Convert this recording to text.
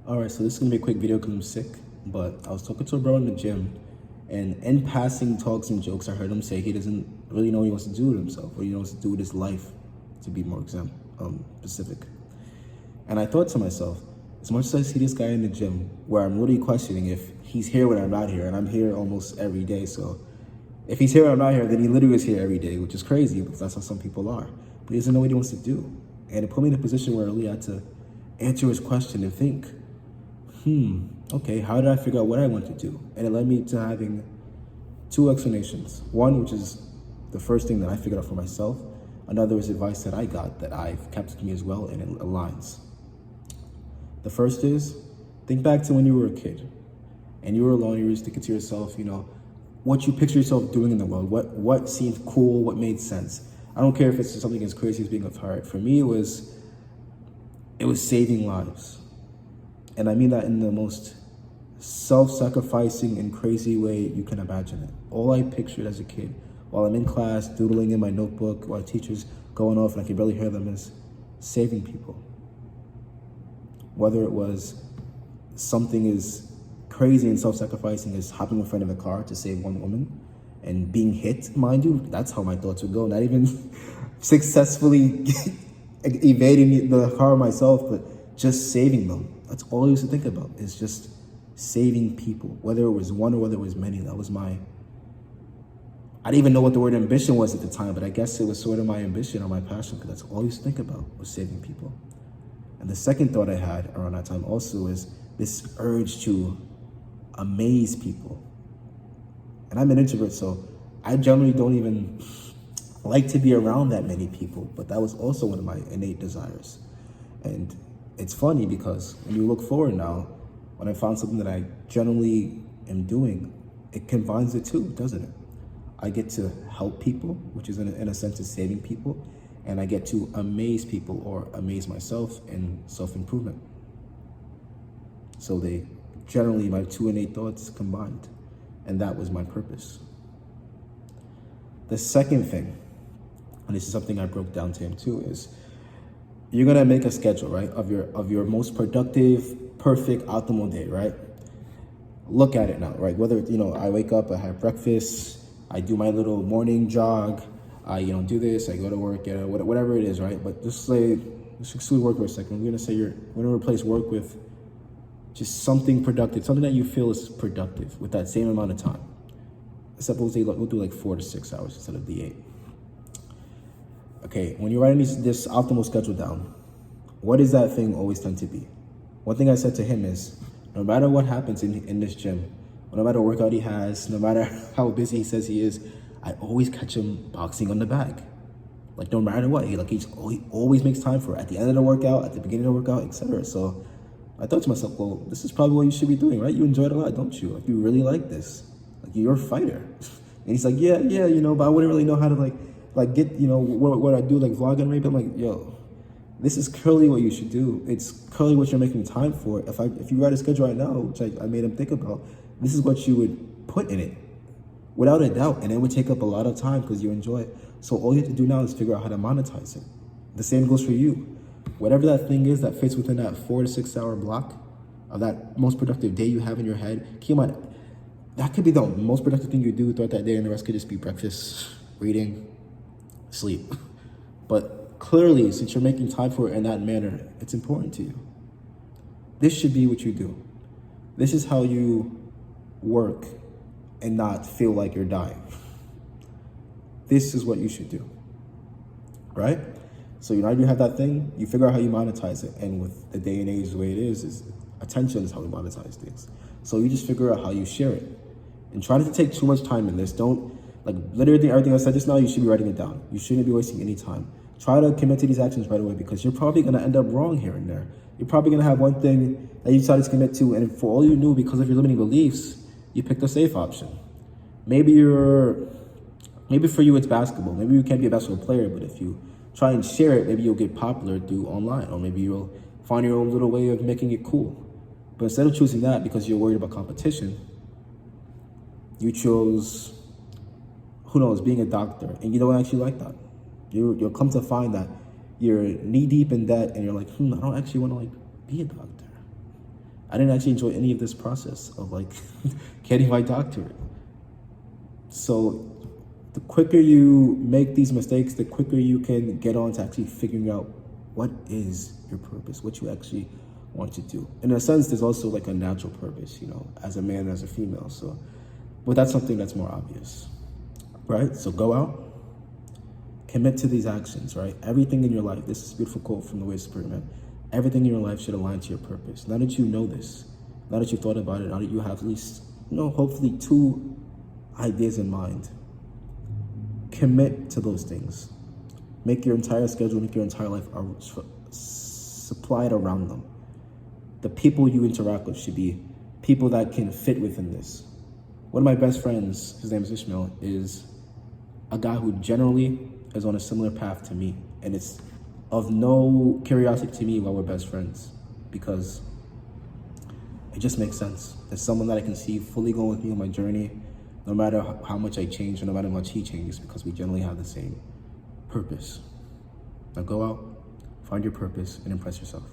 Alright, so this is gonna be a quick video because I'm sick, but I was talking to a bro in the gym, and in passing talks and jokes, I heard him say he doesn't really know what he wants to do with himself, or he wants to do with his life, to be more specific. And I thought to myself, as much as I see this guy in the gym, where I'm really questioning if he's here when I'm not here, and I'm here almost every day, so if he's here when I'm not here, then he literally is here every day, which is crazy because that's how some people are. But he doesn't know what he wants to do. And it put me in a position where I really had to answer his question and think, okay, how did I figure out what I want to do? And it led me to having two explanations. One, which is the first thing that I figured out for myself. Another is advice that I got that I've kept with me as well, and it aligns. The first is, think back to when you were a kid and you were alone, you were just thinking to yourself, what you picture yourself doing in the world, what seemed cool, what made sense. I don't care if it's something as crazy as being a pirate. For me, it was saving lives. And I mean that in the most self-sacrificing and crazy way you can imagine it. All I pictured as a kid, while I'm in class, doodling in my notebook, while teachers going off and I can barely hear them, is saving people. Whether it was something as crazy and self-sacrificing as hopping in front of a car to save one woman and being hit, mind you, that's how my thoughts would go. Not even successfully evading the car myself, but just saving them. That's all I used to think about, is just saving people, whether it was one or whether it was many. That was I didn't even know what the word ambition was at the time, but I guess it was sort of my ambition or my passion, because that's all I used to think about, was saving people. And the second thought I had around that time also is this urge to amaze people. And I'm an introvert, so I generally don't even like to be around that many people, but that was also one of my innate desires. And it's funny because when you look forward now, when I found something that I generally am doing, it combines the two, doesn't it? I get to help people, which is in a sense is saving people, and I get to amaze people or amaze myself in self-improvement. So they generally, my two innate thoughts combined, and that was my purpose. The second thing, and this is something I broke down to him too, is you're gonna make a schedule, right, of your most productive, perfect, optimal day, right? Look at it now, right? Whether, I wake up, I have breakfast, I do my little morning jog, I, do this, I go to work, whatever it is, right? But just say, let's exclude work for a second. We're gonna replace work with just something productive, something that you feel is productive with that same amount of time. Suppose we'll do like 4 to 6 hours instead of the 8. Okay, when you're writing this optimal schedule down, what does that thing always tend to be? One thing I said to him is, no matter what happens in this gym, no matter what workout he has, no matter how busy he says he is, I always catch him boxing on the bag. Like no matter what, he always makes time for it. At the end of the workout, at the beginning of the workout, etc. So I thought to myself, well, this is probably what you should be doing, right? You enjoy it a lot, don't you? Like you really like this. Like you're a fighter. And he's like, yeah, but I wouldn't really know how to like get, what I do, like vlogging maybe. I'm like, yo, this is clearly what you should do. It's clearly what you're making time for. If you write a schedule right now, which I made him think about, this is what you would put in it, without a doubt. And it would take up a lot of time because you enjoy it. So all you have to do now is figure out how to monetize it. The same goes for you. Whatever that thing is that fits within that 4 to 6 hour block of that most productive day you have in your head, keep in mind, that could be the most productive thing you do throughout that day, and the rest could just be breakfast, reading, sleep. But clearly, since you're making time for it in that manner, it's important to you. This should be what you do. This is how you work and not feel like you're dying. This is what you should do, right? So now you have that thing, you figure out how you monetize it. And with the day and age the way it is attention is how we monetize things. So you just figure out how you share it. And try not to take too much time in this. Don't, literally everything I said just now, you should be writing it down. You shouldn't be wasting any time. Try to commit to these actions right away, because you're probably gonna end up wrong here and there. You're probably gonna have one thing that you decided to commit to, and for all you knew, because of your limiting beliefs, you picked the safe option. Maybe for you it's basketball. Maybe you can't be a basketball player, but if you try and share it, maybe you'll get popular through online, or maybe you'll find your own little way of making it cool. But instead of choosing that because you're worried about competition, you chose, who knows, being a doctor, and you don't actually like that. You'll come to find that you're knee deep in debt, and you're like, I don't actually want to be a doctor. I didn't actually enjoy any of this process of like getting my doctorate. So the quicker you make these mistakes, the quicker you can get on to actually figuring out what is your purpose, what you actually want to do. In a sense, there's also like a natural purpose, as a man, as a female. So, but that's something that's more obvious, right? So go out, commit to these actions, right? Everything in your life, this is a beautiful quote from the Way of Spirit, man. Everything in your life should align to your purpose. Now that you know this, now that you've thought about it, now that you have at least, hopefully 2 ideas in mind, commit to those things. Make your entire schedule, make your entire life supplied around them. The people you interact with should be people that can fit within this. One of my best friends, his name is Ishmael, is a guy who generally is on a similar path to me. And it's of no curiosity to me why we're best friends, because it just makes sense. There's someone that I can see fully going with me on my journey, no matter how much I change or no matter how much he changes, because we generally have the same purpose. Now go out, find your purpose, and impress yourself.